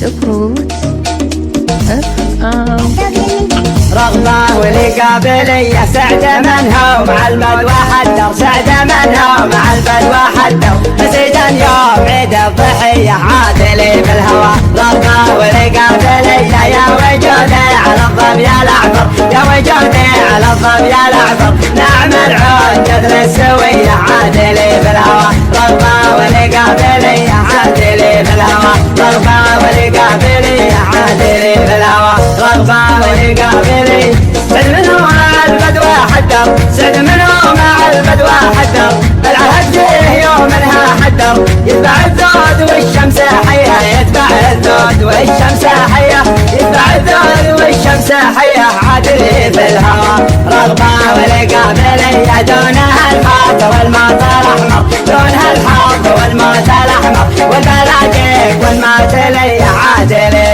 سكوت رغبة ولقابلية سعد منها ومع البدوى حدر سعد منها ومع البدوى حدر زيدا يوم عيد الضحية عادلي بالهوى رغبة ولقابلية يا وجودي على الظبي الأعبر يا وجودي على الظبي الأعبر نعمل عود جذر السوية عادلي بالهوى رغبة ولقابلية عادلي بالهوى رغبة ولقابلية عادلي بالهوى رغبة ولقابلية سعد منه مع البدوى حدر سعد منه مع البدوى حدر العهد فيه يوم منها حدر يتبع الزود والشمس حية يتبع الزود والشمس حية يتبع الزود والشمس حية عادلي في الهوى رغبة ولقابلية دونها الحاط والماط الأحمر دونها الحاط والماط الأحمر والبلاقيك والماط لي عادلي